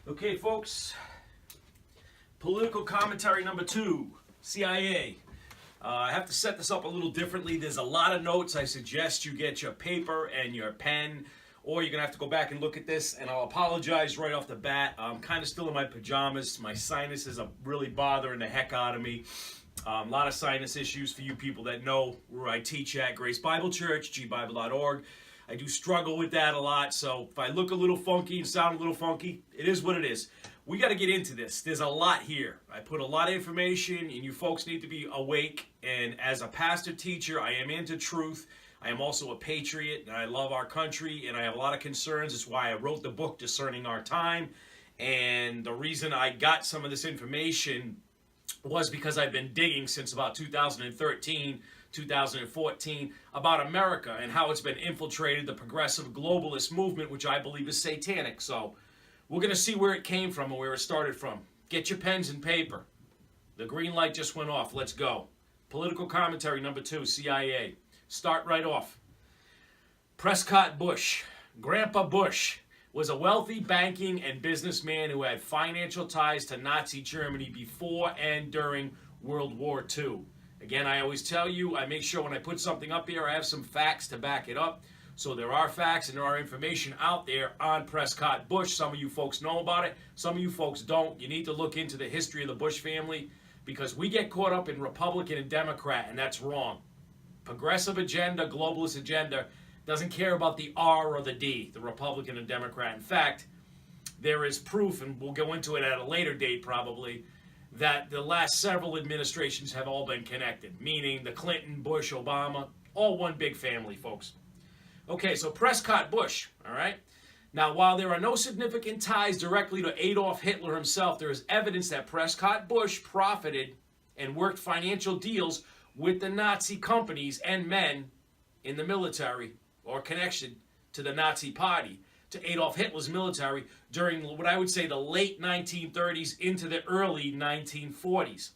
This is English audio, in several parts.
Okay, folks, political commentary number 2, CIA. I have to set this up a little differently. There's a lot of notes. I suggest you get your paper and your pen, or you're going to have to go back and look at this, and I'll apologize right off the bat. I'm kind of still in my pajamas. My sinuses are really bothering the heck out of me. A lot of sinus issues for you people that know where I teach at Grace Bible Church, gbible.org. I do struggle with that a lot, so if I look a little funky and sound a little funky, it is what it is. We got to get into this. There's a lot here. I put a lot of information, and you folks need to be awake. And as a pastor teacher, I am into truth. I am also a patriot, and I love our country, and I have a lot of concerns. That's why I wrote the book, Discerning Our Time. And the reason I got some of this information was because I've been digging since about 2013, 2014 about America and how it's been infiltrated, the progressive globalist movement, which I believe is satanic. So we're going to see where it came from and where it started from. Get your pens and paper. The green light just went off. Let's go. Political commentary number 2, CIA. Start right off. Prescott Bush. Grandpa Bush was a wealthy banking and businessman who had financial ties to Nazi Germany before and during World War II. Again, I always tell you, I make sure when I put something up here, I have some facts to back it up. So there are facts and there are information out there on Prescott Bush. Some of you folks know about it. Some of you folks don't. You need to look into the history of the Bush family because we get caught up in Republican and Democrat, and that's wrong. Progressive agenda, globalist agenda, doesn't care about the R or the D, the Republican and Democrat. In fact, there is proof, and we'll go into it at a later date probably, that the last several administrations have all been connected, meaning the Clinton, Bush, Obama, all one big family, folks. Okay, so Prescott Bush, all right? Now, while there are no significant ties directly to Adolf Hitler himself, there is evidence that Prescott Bush profited and worked financial deals with the Nazi companies and men in the military or connection to the Nazi party, to Adolf Hitler's military during what I would say the late 1930s into the early 1940s.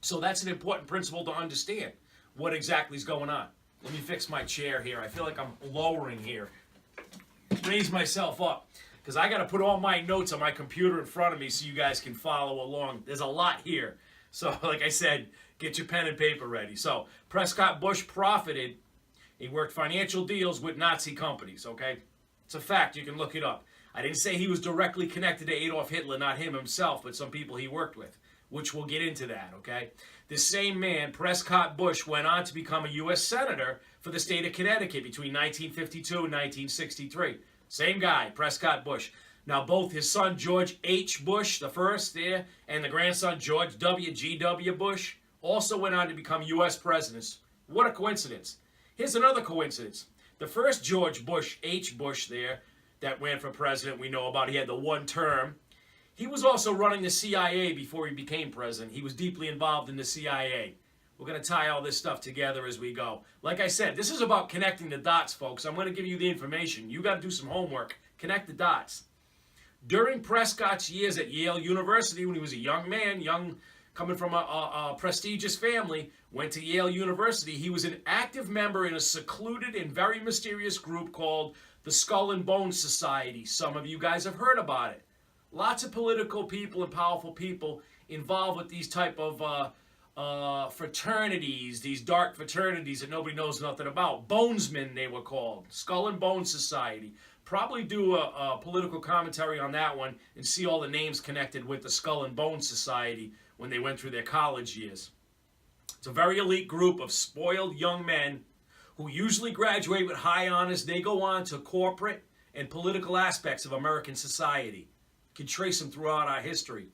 So that's an important principle to understand what exactly is going on. Let me fix my chair here. I feel like I'm lowering here. Raise myself up because I got to put all my notes on my computer in front of me so you guys can follow along. There's a lot here. So like I said, get your pen and paper ready. So Prescott Bush profited. He worked financial deals with Nazi companies, okay? It's a fact. You can look it up. I didn't say he was directly connected to Adolf Hitler, not him himself, but some people he worked with, which we'll get into that, okay? This same man, Prescott Bush, went on to become a U.S. Senator for the state of Connecticut between 1952 and 1963. Same guy, Prescott Bush. Now, both his son, George H. Bush, the first there, and the grandson, George G.W. Bush, also went on to become U.S. presidents. What a coincidence. Here's another coincidence. The first George Bush, H. Bush there, that ran for president we know about, he had the one term. He was also running the CIA before he became president. He was deeply involved in the CIA. We're going to tie all this stuff together as we go. Like I said, this is about connecting the dots, folks. I'm going to give you the information. You got to do some homework. Connect the dots. During Prescott's years at Yale University, when he was a young man, coming from a prestigious family, went to Yale University. He was an active member in a secluded and very mysterious group called the Skull and Bones Society. Some of you guys have heard about it. Lots of political people and powerful people involved with these type of fraternities, these dark fraternities that nobody knows nothing about. Bonesmen, they were called. Skull and Bones Society. Probably do a political commentary on that one and see all the names connected with the Skull and Bones Society when they went through their college years. It's a very elite group of spoiled young men who usually graduate with high honors. They go on to corporate and political aspects of American society. You can trace them throughout our history.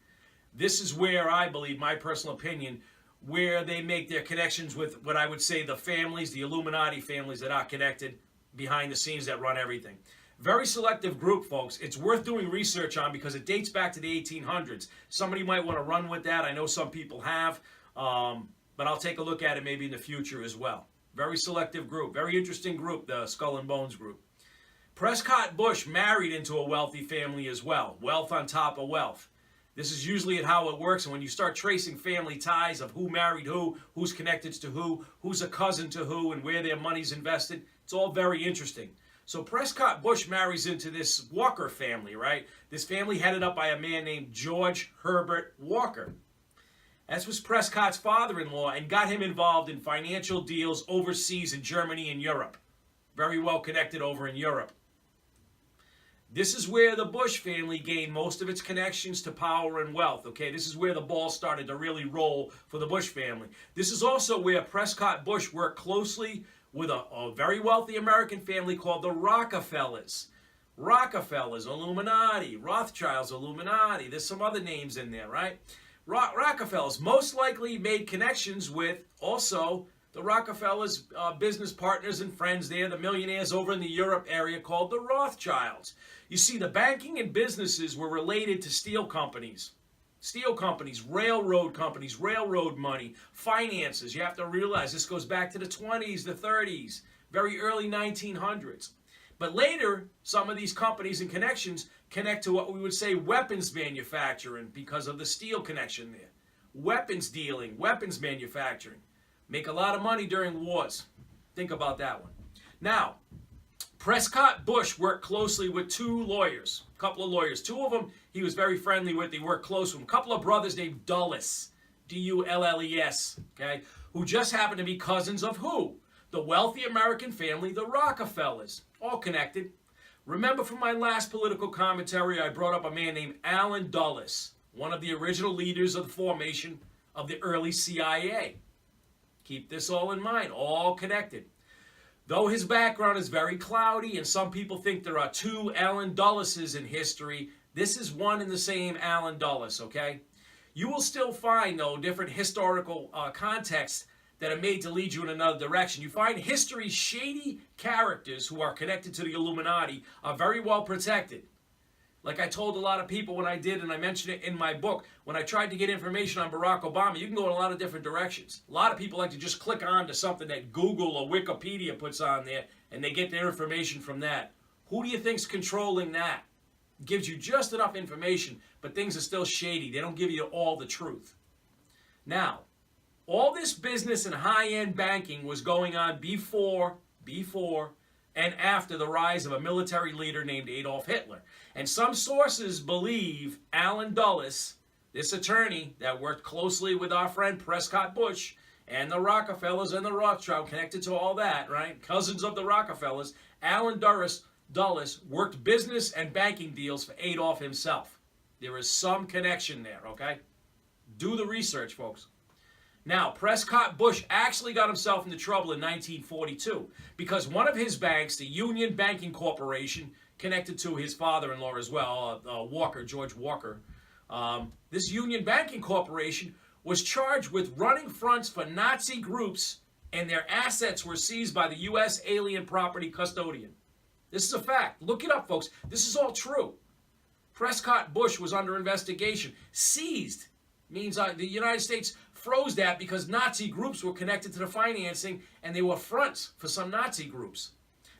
This is where I believe, my personal opinion, where they make their connections with what I would say the families, the Illuminati families that are connected behind the scenes that run everything. Very selective group, folks. It's worth doing research on because it dates back to the 1800s. Somebody might want to run with that. I know some people have, but I'll take a look at it maybe in the future as well. Very selective group. Very interesting group, the Skull and Bones group. Prescott Bush married into a wealthy family as well. Wealth on top of wealth. This is usually how it works. And when you start tracing family ties of who married who, who's connected to who, who's a cousin to who, and where their money's invested, it's all very interesting. So Prescott Bush marries into this Walker family, right? This family headed up by a man named George Herbert Walker. That was Prescott's father-in-law and got him involved in financial deals overseas in Germany and Europe. Very well connected over in Europe. This is where the Bush family gained most of its connections to power and wealth, okay? This is where the ball started to really roll for the Bush family. This is also where Prescott Bush worked closely with a very wealthy American family called the Rockefellers. Rockefellers, Illuminati, Rothschilds, Illuminati. There's some other names in there, right? Rockefellers most likely made connections with also the Rockefellers' business partners and friends there, the millionaires over in the Europe area called the Rothschilds. You see, the banking and businesses were related to steel companies. Steel companies, railroad money, finances. You have to realize this goes back to the 20s, the 30s, very early 1900s. But later, some of these companies and connections connect to what we would say weapons manufacturing because of the steel connection there. Weapons dealing, weapons manufacturing. Make a lot of money during wars. Think about that one. Now, Prescott Bush worked closely with two lawyers, a couple of lawyers. Two of them he was very friendly with. They worked close with him. A couple of brothers named Dulles, D-U-L-L-E-S, okay, who just happened to be cousins of who? The wealthy American family, the Rockefellers, all connected. Remember from my last political commentary, I brought up a man named Allen Dulles, one of the original leaders of the formation of the early CIA. Keep this all in mind, all connected. Though his background is very cloudy and some people think there are two Allen Dulleses in history, this is one and the same Allen Dulles, okay? You will still find, though, different historical contexts that are made to lead you in another direction. You find history's shady characters who are connected to the Illuminati are very well protected. Like I told a lot of people when I did, and I mentioned it in my book, when I tried to get information on Barack Obama, you can go in a lot of different directions. A lot of people like to just click on to something that Google or Wikipedia puts on there, and they get their information from that. Who do you think's controlling that? It gives you just enough information, but things are still shady. They don't give you all the truth. Now, all this business and high-end banking was going on before and after the rise of a military leader named Adolf Hitler. And some sources believe Allen Dulles, this attorney that worked closely with our friend Prescott Bush and the Rockefellers and the Rothschild, connected to all that, right? Cousins of the Rockefellers, Allen Dulles worked business and banking deals for Adolf himself. There is some connection there, okay? Do the research, folks. Now, Prescott Bush actually got himself into trouble in 1942 because one of his banks, the Union Banking Corporation, connected to his father-in-law as well, George Walker, this Union Banking Corporation was charged with running fronts for Nazi groups, and their assets were seized by the U.S. Alien Property Custodian. This is a fact. Look it up, folks. This is all true. Prescott Bush was under investigation. Seized means the United States froze that because Nazi groups were connected to the financing and they were fronts for some Nazi groups.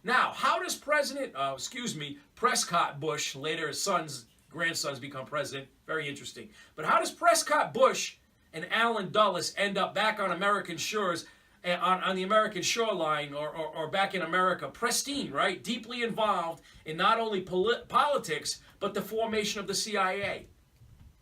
Now, how does Prescott Bush, later his grandsons become president, very interesting. But how does Prescott Bush and Allen Dulles end up back on American shores, on the American shoreline or back in America, pristine, right? Deeply involved in not only politics, but the formation of the CIA.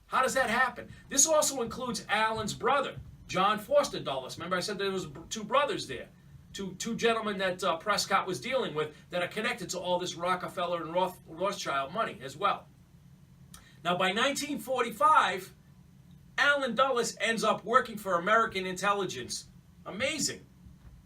How does that happen? This also includes Allen's brother, John Foster Dulles. Remember I said there was two brothers there. Two gentlemen that Prescott was dealing with that are connected to all this Rockefeller and Rothschild money as well. Now by 1945, Allen Dulles ends up working for American intelligence. Amazing.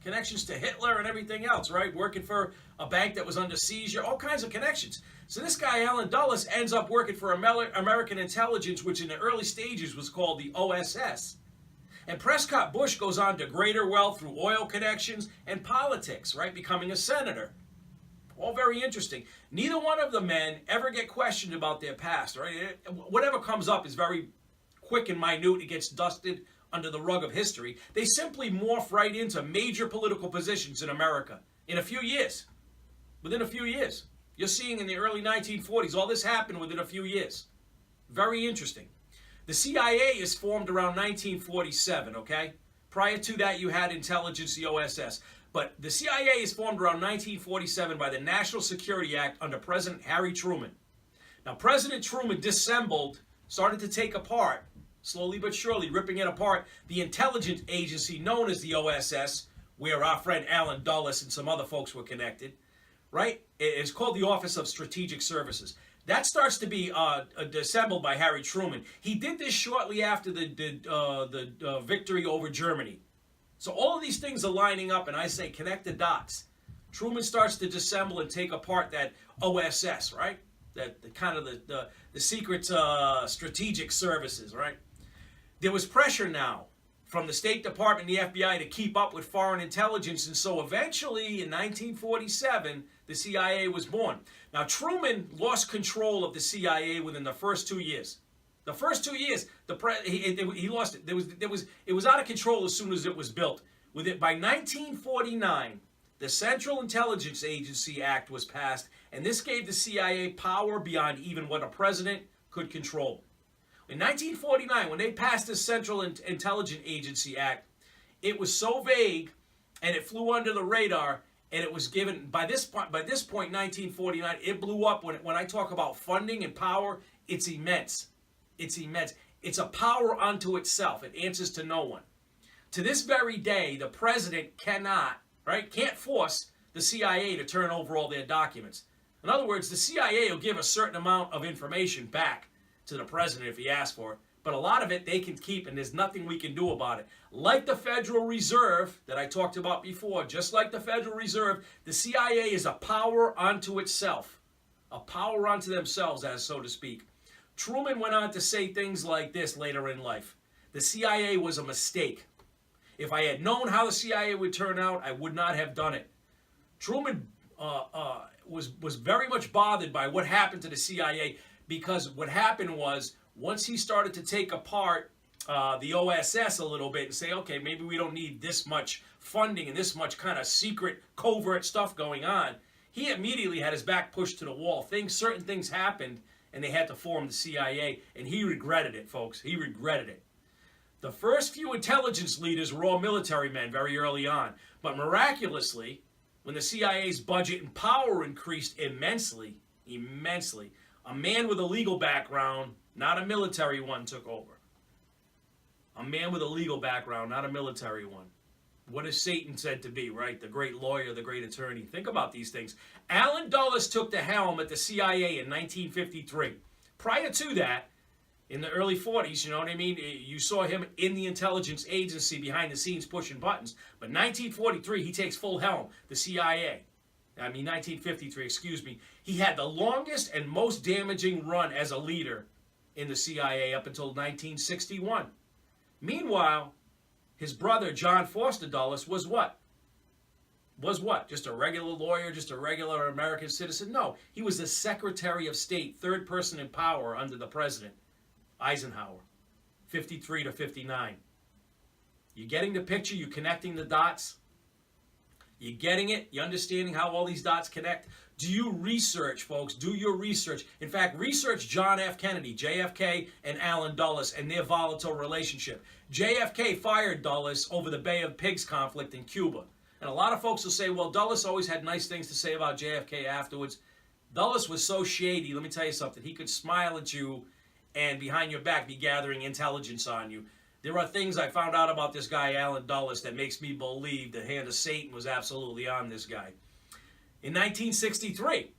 Connections to Hitler and everything else, right? Working for a bank that was under seizure, all kinds of connections. So this guy, Allen Dulles, ends up working for American intelligence, which in the early stages was called the OSS. And Prescott Bush goes on to greater wealth through oil connections and politics, right? Becoming a senator. All very interesting. Neither one of the men ever get questioned about their past, right? Whatever comes up is very quick and minute. It gets dusted under the rug of history. They simply morph right into major political positions in America in a few years. Within a few years. You're seeing in the early 1940s, all this happened within a few years. Very interesting. The CIA is formed around 1947, okay? Prior to that, you had intelligence, the OSS. But the CIA is formed around 1947 by the National Security Act under President Harry Truman. Now, President Truman dissembled, started to take apart, slowly but surely, ripping it apart, the intelligence agency known as the OSS, where our friend Alan Dulles and some other folks were connected, right? It's called the Office of Strategic Services. That starts to be dissembled by Harry Truman. He did this shortly after the victory over Germany. So all of these things are lining up, and I say connect the dots. Truman starts to dissemble and take apart that OSS, right? That the kind of the secret strategic services, right? There was pressure now from the State Department and the FBI to keep up with foreign intelligence, and so eventually in 1947 the CIA was born. Now Truman lost control of the CIA within the first 2 years. The first 2 years, he lost it. It was out of control as soon as it was built. With it by 1949, the Central Intelligence Agency Act was passed, and this gave the CIA power beyond even what a president could control. In 1949, when they passed the Central Intelligence Agency Act, it was so vague and it flew under the radar, and it was given by this point, 1949, it blew up. When I talk about funding and power, it's immense. It's immense. It's a power unto itself. It answers to no one. To this very day, the president can't force the CIA to turn over all their documents. In other words, the CIA will give a certain amount of information back to the president if he asks for it, but a lot of it they can keep, and there's nothing we can do about it. Like the Federal Reserve that I talked about before, just like the Federal Reserve, the CIA is a power unto itself, a power unto themselves, as so to speak. Truman went on to say things like this later in life: the CIA was a mistake. If I had known how the CIA would turn out, I would not have done it. Truman was very much bothered by what happened to the CIA, because what happened was, once he started to take apart the OSS a little bit and say, okay, maybe we don't need this much funding and this much kind of secret, covert stuff going on, he immediately had his back pushed to the wall. Certain things happened, and they had to form the CIA, and he regretted it, folks. He regretted it. The first few intelligence leaders were all military men very early on, but miraculously, when the CIA's budget and power increased immensely, a man with a legal background, not a military one, took over. A man with a legal background, not a military one. What is Satan said to be, right? The great lawyer, the great attorney. Think about these things. Alan Dulles took the helm at the CIA in 1953. Prior to that, in the early 40s, you know what I mean? You saw him in the intelligence agency behind the scenes pushing buttons. But 1943, he takes full helm, the CIA. 1953, excuse me. He had the longest and most damaging run as a leader in the CIA up until 1961. Meanwhile, his brother, John Foster Dulles, was what? Just a regular lawyer, just a regular American citizen? No, he was the Secretary of State, third person in power under the president, Eisenhower, 53 to 59. You getting the picture? You connecting the dots? You getting it? You understanding how all these dots connect? Do you research, folks? Do your research. In fact, research John F. Kennedy, JFK, and Alan Dulles and their volatile relationship. JFK fired Dulles over the Bay of Pigs conflict in Cuba. And a lot of folks will say, well, Dulles always had nice things to say about JFK afterwards. Dulles was so shady, let me tell you something. He could smile at you and behind your back be gathering intelligence on you. There are things I found out about this guy, Alan Dulles, that makes me believe the hand of Satan was absolutely on this guy. In 1963,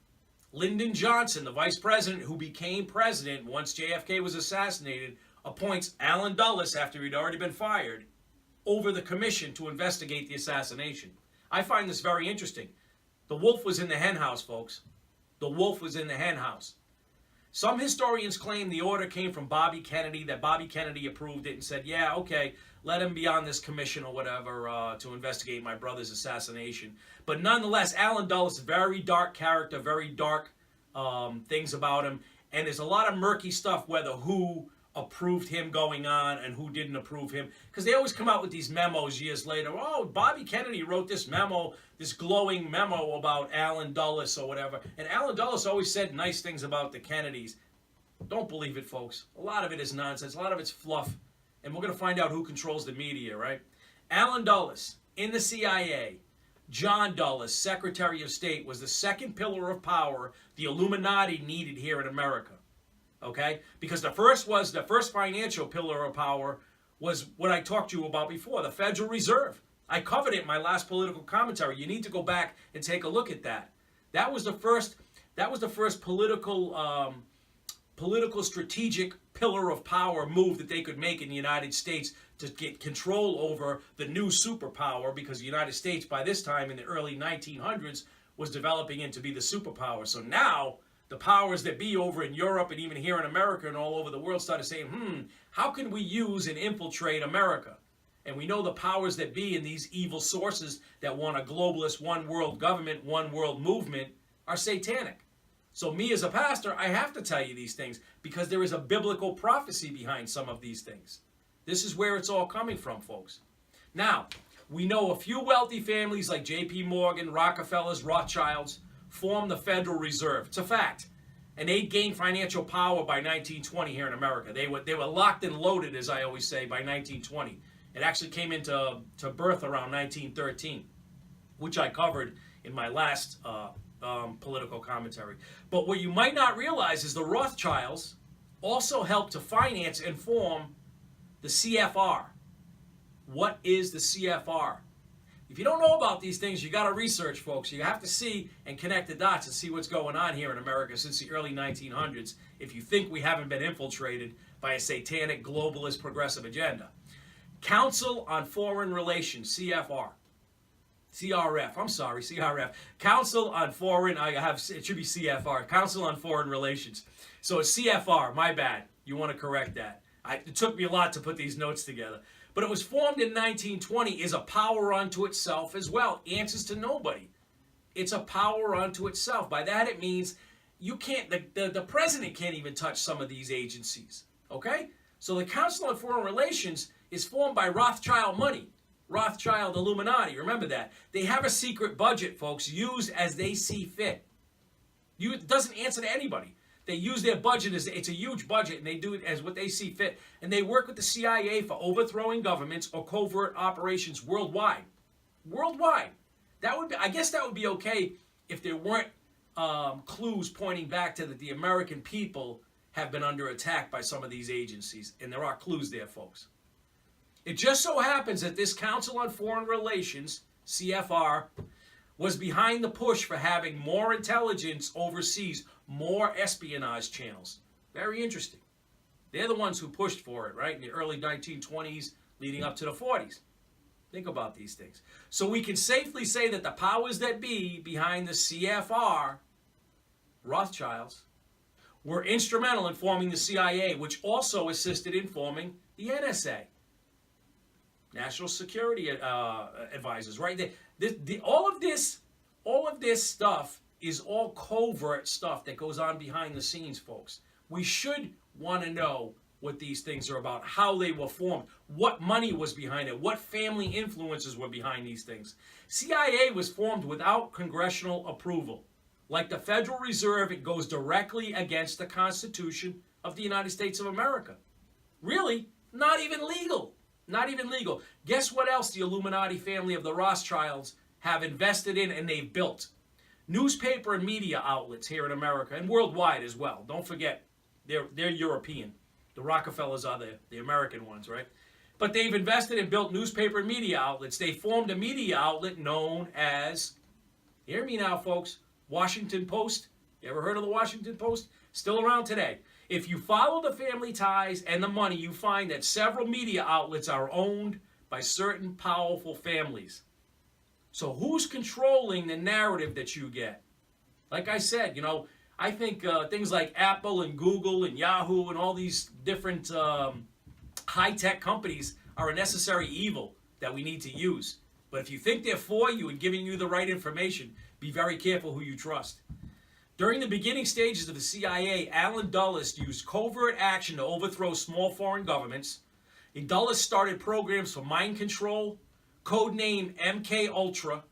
Lyndon Johnson, the vice president who became president once JFK was assassinated, appoints Alan Dulles, after he'd already been fired, over the commission to investigate the assassination. I find this very interesting. The wolf was in the hen house, folks. The wolf was in the hen house. Some historians claim the order came from Bobby Kennedy, that Bobby Kennedy approved it and said, yeah, okay, let him be on this commission or whatever to investigate my brother's assassination. But nonetheless, Alan Dulles, very dark character, very dark things about him. And there's a lot of murky stuff whether who approved him going on and who didn't approve him. Because they always come out with these memos years later. Oh, Bobby Kennedy wrote this memo, this glowing memo about Alan Dulles or whatever. And Alan Dulles always said nice things about the Kennedys. Don't believe it, folks. A lot of it is nonsense. A lot of it's fluff. And we're going to find out who controls the media, right? Alan Dulles, in the CIA, John Dulles, Secretary of State, was the second pillar of power the Illuminati needed here in America. Okay? Because the first financial pillar of power was what I talked to you about before, the Federal Reserve. I covered it in my last political commentary. You need to go back and take a look at that. That was the first political strategic pillar of power move that they could make in the United States to get control over the new superpower, because the United States by this time in the early 1900s was developing into be the superpower. So now the powers that be over in Europe and even here in America and all over the world started saying, how can we use and infiltrate America? And we know the powers that be and these evil sources that want a globalist one world government, one world movement are satanic. So me as a pastor, I have to tell you these things because there is a biblical prophecy behind some of these things. This is where it's all coming from, folks. Now, we know a few wealthy families like J.P. Morgan, Rockefellers, Rothschilds formed the Federal Reserve. It's a fact. And they gained financial power by 1920 here in America. They were locked and loaded, as I always say, by 1920. It actually came into birth around 1913, which I covered in my last political commentary. But what you might not realize is the Rothschilds also helped to finance and form the CFR. What is the CFR? If you don't know about these things, you got to research, folks. You have to see and connect the dots and see what's going on here in America since the early 1900s if you think we haven't been infiltrated by a satanic globalist progressive agenda. Council on Foreign Relations, CFR. CRF. Council on Foreign, it should be CFR, Council on Foreign Relations. So it's CFR, my bad. You want to correct that. It took me a lot to put these notes together. But it was formed in 1920, is a power unto itself as well. Answers to nobody. It's a power unto itself. By that it means you can't, the president can't even touch some of these agencies. Okay? So the Council on Foreign Relations is formed by Rothschild money. Rothschild Illuminati, remember that. They have a secret budget, folks, used as they see fit. It doesn't answer to anybody. They use their budget as, it's a huge budget, and they do it as what they see fit. And they work with the CIA for overthrowing governments or covert operations worldwide. Worldwide. I guess that would be okay if there weren't clues pointing back to that the American people have been under attack by some of these agencies. And there are clues there, folks. It just so happens that this Council on Foreign Relations, CFR, was behind the push for having more intelligence overseas, more espionage channels. Very interesting. They're the ones who pushed for it, right, in the early 1920s leading up to the 40s. Think about these things. So we can safely say that the powers that be behind the CFR, Rothschilds, were instrumental in forming the CIA, which also assisted in forming the NSA. National Security Advisors, right? All of this stuff is all covert stuff that goes on behind the scenes, folks. We should want to know what these things are about, how they were formed, what money was behind it, what family influences were behind these things. CIA was formed without congressional approval. Like the Federal Reserve, it goes directly against the Constitution of the United States of America. Really, not even legal. Not even legal. Guess what else the Illuminati family of the Rothschilds have invested in and they've built? Newspaper and media outlets here in America and worldwide as well. Don't forget, they're European. The Rockefellers are the American ones, right? But they've invested and built newspaper and media outlets. They formed a media outlet known as, hear me now, folks, Washington Post. You ever heard of the Washington Post? Still around today. If you follow the family ties and the money, you find that several media outlets are owned by certain powerful families. So who's controlling the narrative that you get? Like I said, I think things like Apple and Google and Yahoo and all these different high-tech companies are a necessary evil that we need to use. But if you think they're for you and giving you the right information, be very careful who you trust. During the beginning stages of the CIA, Allen Dulles used covert action to overthrow small foreign governments. And Dulles started programs for mind control, codenamed MK Ultra,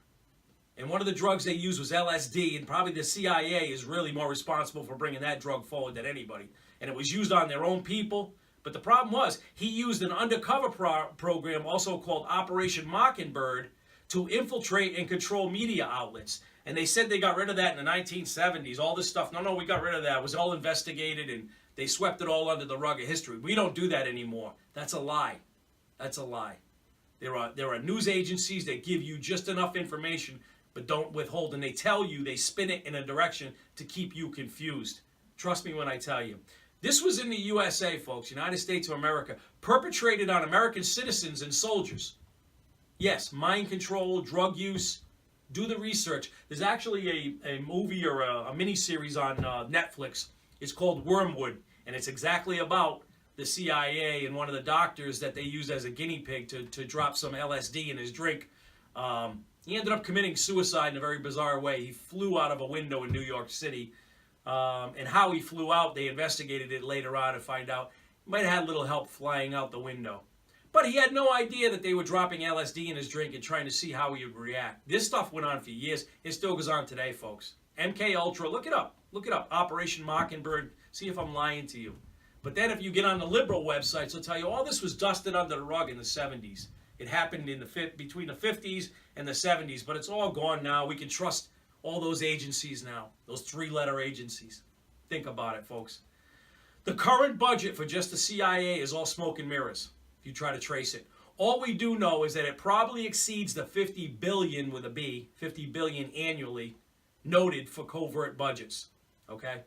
and one of the drugs they used was LSD, and probably the CIA is really more responsible for bringing that drug forward than anybody. And it was used on their own people. But the problem was, he used an undercover program, also called Operation Mockingbird, to infiltrate and control media outlets. And they said they got rid of that in the 1970s, all this stuff. No, we got rid of that. It was all investigated and they swept it all under the rug of history. We don't do that anymore. That's a lie. That's a lie. There are news agencies that give you just enough information but don't withhold, and they tell you, they spin it in a direction to keep you confused. Trust me when I tell you. This was in the USA, folks, United States of America, perpetrated on American citizens and soldiers. Yes, mind control, drug use. Do the research. There's actually a movie or a miniseries on Netflix. It's called Wormwood, and it's exactly about the CIA and one of the doctors that they used as a guinea pig to drop some LSD in his drink. He ended up committing suicide in a very bizarre way. He flew out of a window in New York City. And how he flew out, they investigated it later on to find out he might have had a little help flying out the window. But he had no idea that they were dropping LSD in his drink and trying to see how he would react. This stuff went on for years. It still goes on today, folks. MK Ultra, look it up. Look it up. Operation Mockingbird. See if I'm lying to you. But then if you get on the liberal websites, they'll tell you all this was dusted under the rug in the 70s. It happened in between the 50s and the 70s, but it's all gone now. We can trust all those agencies now, those three-letter agencies. Think about it, folks. The current budget for just the CIA is all smoke and mirrors, if you try to trace it. All we do know is that it probably exceeds the 50 billion with a B, 50 billion annually, noted for covert budgets, okay?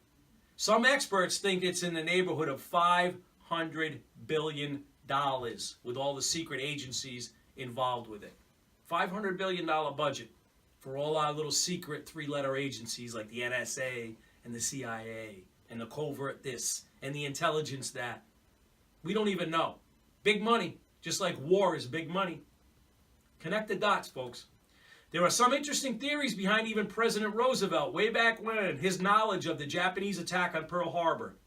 Some experts think it's in the neighborhood of $500 billion with all the secret agencies involved with it. $500 billion budget for all our little secret three-letter agencies like the NSA and the CIA and the covert this and the intelligence that. We don't even know. Big money, just like war is big money. Connect the dots, folks. There are some interesting theories behind even President Roosevelt, way back when, his knowledge of the Japanese attack on Pearl Harbor.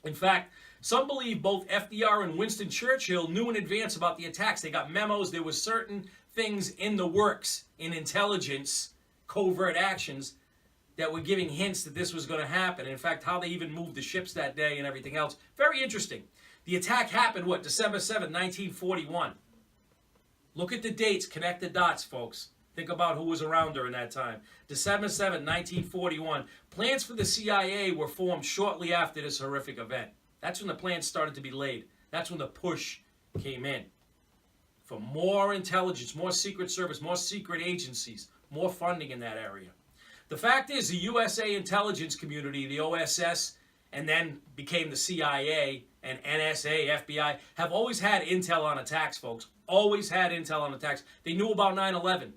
In fact, some believe both FDR and Winston Churchill knew in advance about the attacks. They got memos. There was certain things in the works, in intelligence, covert actions, that were giving hints that this was going to happen. In fact, how they even moved the ships that day and everything else. Very interesting. The attack happened, December 7, 1941. Look at the dates. Connect the dots, folks. Think about who was around during that time. December 7, 1941. Plans for the CIA were formed shortly after this horrific event. That's when the plans started to be laid. That's when the push came in. For more intelligence, more Secret Service, more secret agencies, more funding in that area. The fact is, the USA intelligence community, the OSS, and then became the CIA and NSA, FBI, have always had intel on attacks, folks. Always had intel on attacks. They knew about 9/11.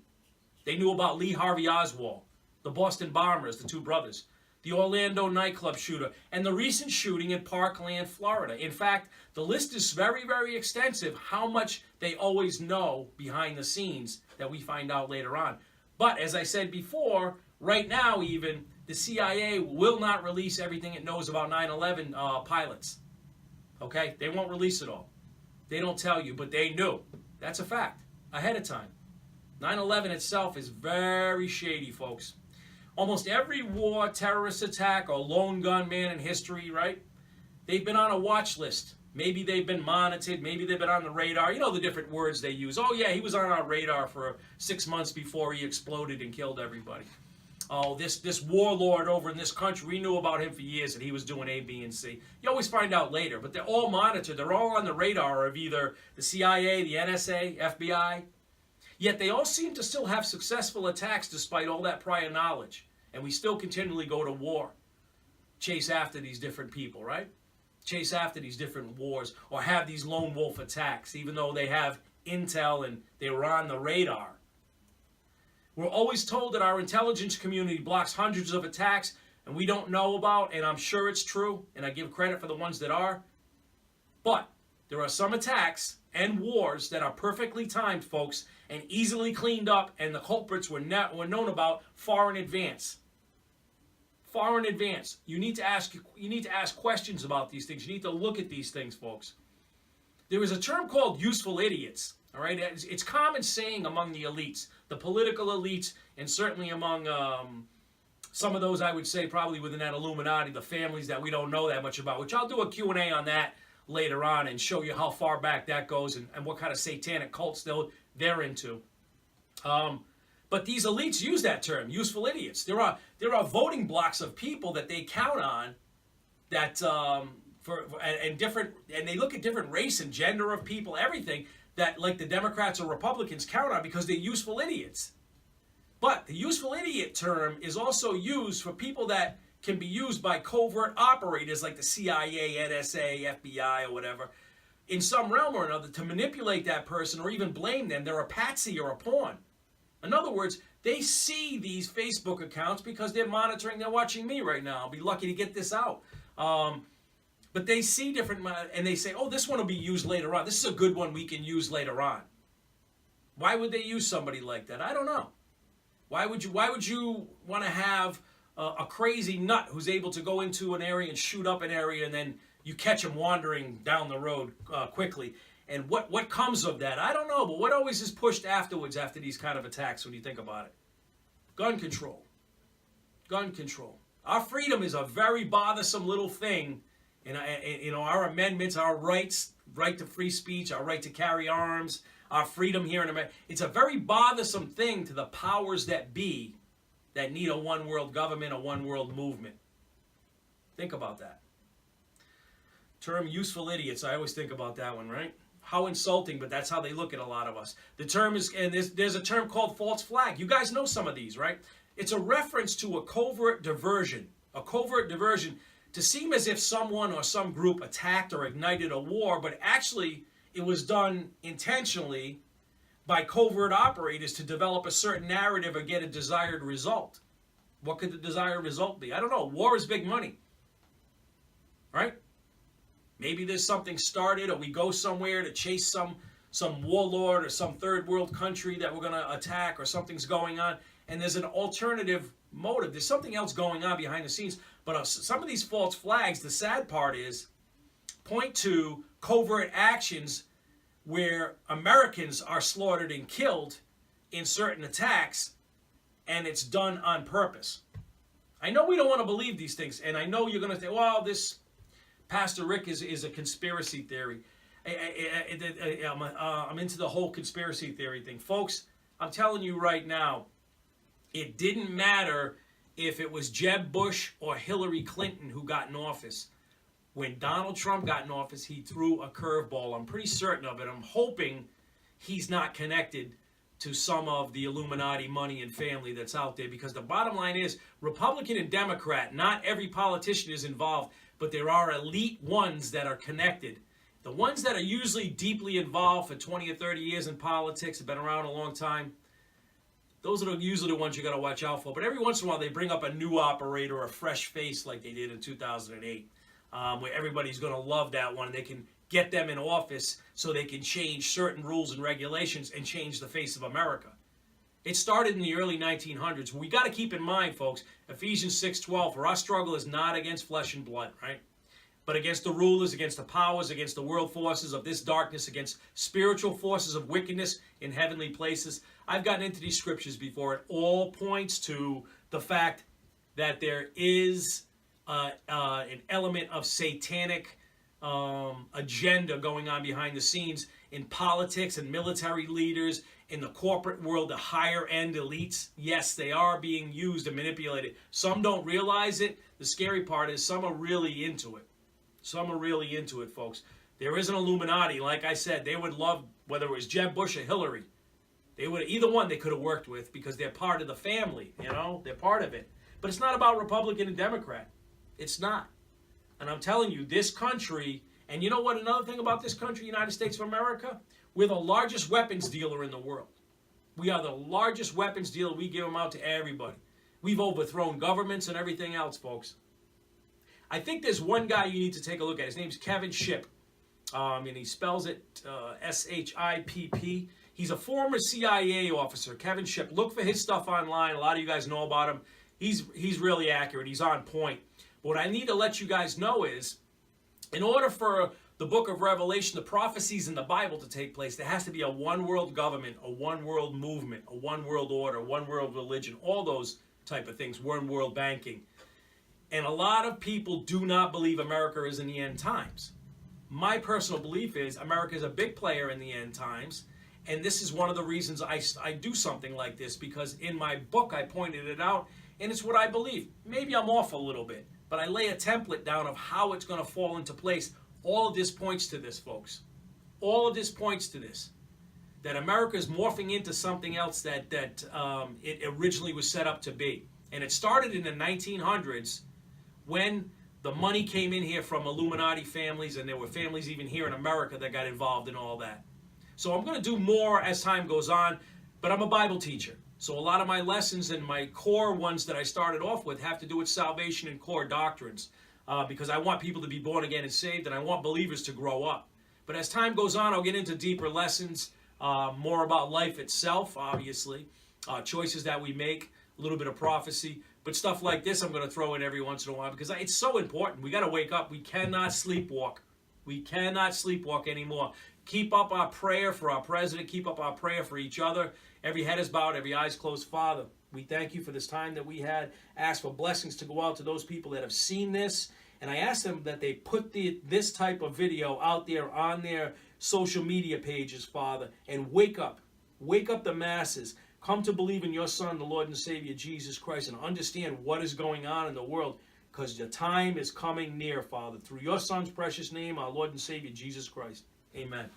They knew about Lee Harvey Oswald, the Boston bombers, the two brothers, the Orlando nightclub shooter, and the recent shooting in Parkland, Florida. In fact, the list is very, very extensive, how much they always know behind the scenes that we find out later on. But as I said before, right now even, the CIA will not release everything it knows about 9/11 pilots. Okay? They won't release it all. They don't tell you, but they knew. That's a fact. Ahead of time. 9/11 itself is very shady, folks. Almost every war, terrorist attack, or lone gunman in history, right? They've been on a watch list. Maybe they've been monitored. Maybe they've been on the radar. You know the different words they use. Oh, yeah, he was on our radar for 6 months before he exploded and killed everybody. Oh, this warlord over in this country, we knew about him for years and he was doing A, B, and C. You always find out later, but they're all monitored. They're all on the radar of either the CIA, the NSA, FBI. Yet they all seem to still have successful attacks despite all that prior knowledge. And we still continually go to war. Chase after these different people, right? Chase after these different wars. Or have these lone wolf attacks, even though they have intel and they were on the radar. We're always told that our intelligence community blocks hundreds of attacks and we don't know about, and I'm sure it's true, and I give credit for the ones that are. But there are some attacks and wars that are perfectly timed, folks, and easily cleaned up, and the culprits were known about far in advance. Far in advance. You need to ask questions about these things. You need to look at these things, folks. There is a term called useful idiots. All right, it's common saying among the elites, the political elites, and certainly among some of those, I would say, probably within that Illuminati, the families that we don't know that much about, which I'll do a Q&A on that later on and show you how far back that goes and what kind of satanic cults they're into. But these elites use that term, useful idiots. There are voting blocks of people that they count on that and they look at different race and gender of people, everything that like the Democrats or Republicans count on because they're useful idiots. But the useful idiot term is also used for people that can be used by covert operators like the CIA, NSA, FBI, or whatever, in some realm or another to manipulate that person or even blame them. They're a patsy or a pawn. In other words, they see these Facebook accounts because they're monitoring, they're watching me right now. I'll be lucky to get this out. But they see different, and they say, oh, this one will be used later on. This is a good one we can use later on. Why would they use somebody like that? I don't know. Why would you want to have a crazy nut who's able to go into an area and shoot up an area and then you catch him wandering down the road quickly? And what comes of that? I don't know, but what always is pushed afterwards after these kind of attacks when you think about it? Gun control. Gun control. Our freedom is a very bothersome little thing. And our amendments, our rights, right to free speech, our right to carry arms, our freedom here in America, it's a very bothersome thing to the powers that be that need a one world government, a one world movement. Think about that. Term useful idiots, I always think about that one, right? How insulting, but that's how they look at a lot of us. The term is, and there's a term called false flag. You guys know some of these, right? It's a reference to a covert diversion. A covert diversion to seem as if someone or some group attacked or ignited a war, but actually it was done intentionally by covert operators to develop a certain narrative or get a desired result. What could the desired result be? I don't know. War is big money, right? Maybe there's something started, or we go somewhere to chase some warlord or some third world country that we're going to attack, or something's going on, and there's an alternative motive. There's something else going on behind the scenes. But some of these false flags, the sad part is, point to covert actions where Americans are slaughtered and killed in certain attacks, and it's done on purpose. I know we don't want to believe these things, and I know you're going to say, well, this Pastor Rick is a conspiracy theory. I'm into the whole conspiracy theory thing. Folks, I'm telling you right now, it didn't matter if it was Jeb Bush or Hillary Clinton who got in office. When Donald Trump got in office, he threw a curveball. I'm pretty certain of it. I'm hoping he's not connected to some of the Illuminati money and family that's out there, because the bottom line is, Republican and Democrat, not every politician is involved, but there are elite ones that are connected. The ones that are usually deeply involved for 20 or 30 years in politics, have been around a long time, those are usually the ones you got to watch out for. But every once in a while, they bring up a new operator or a fresh face like they did in 2008, where everybody's going to love that one. They can get them in office so they can change certain rules and regulations and change the face of America. It started in the early 1900s. We got to keep in mind, folks, Ephesians 6:12, for our struggle is not against flesh and blood, right? But against the rulers, against the powers, against the world forces of this darkness, against spiritual forces of wickedness in heavenly places. I've gotten into these scriptures before. It all points to the fact that there is an element of satanic agenda going on behind the scenes in politics and military leaders, in the corporate world, the higher end elites. Yes, they are being used and manipulated. Some don't realize it. The scary part is some are really into it. Some are really into it, folks. There is an Illuminati. Like I said, they would love, whether it was Jeb Bush or Hillary, they would, either one they could have worked with, because they're part of the family, you know, they're part of it. But it's not about Republican and Democrat. It's not. And I'm telling you, this country, and you know what, another thing about this country, United States of America, we're the largest weapons dealer in the world. We are the largest weapons dealer. We give them out to everybody. We've overthrown governments and everything else, folks. I think there's one guy you need to take a look at. His name's Kevin Shipp, and he spells it S-H-I-P-P. He's a former CIA officer, Kevin Shipp. Look for his stuff online. A lot of you guys know about him. He's really accurate. He's on point. But what I need to let you guys know is, in order for the book of Revelation, the prophecies in the Bible to take place, there has to be a one world government, a one world movement, a one world order, one world religion, all those type of things, one world banking. And a lot of people do not believe America is in the end times. My personal belief is America is a big player in the end times, And this is one of the reasons I do something like this, because in my book I pointed it out, and it's what I believe. Maybe I'm off a little bit, but I lay a template down of how it's going to fall into place. All of this points to this, folks. All of this points to this. That America is morphing into something else that it originally was set up to be. And it started in the 1900s when the money came in here from Illuminati families, and there were families even here in America that got involved in all that. So I'm going to do more as time goes on, but I'm a Bible teacher. So a lot of my lessons and my core ones that I started off with have to do with salvation and core doctrines, because I want people to be born again and saved, and I want believers to grow up. But as time goes on, I'll get into deeper lessons, more about life itself, obviously, choices that we make, a little bit of prophecy. But stuff like this I'm going to throw in every once in a while because it's so important. We got to wake up. We cannot sleepwalk. We cannot sleepwalk anymore. Keep up our prayer for our president. Keep up our prayer for each other. Every head is bowed, every eye is closed. Father, we thank you for this time that we had. Ask for blessings to go out to those people that have seen this. And I ask them that they put this type of video out there on their social media pages, Father, and wake up. Wake up the masses. Come to believe in your Son, the Lord and Savior, Jesus Christ, and understand what is going on in the world, because the time is coming near, Father. Through your Son's precious name, our Lord and Savior, Jesus Christ. Amen.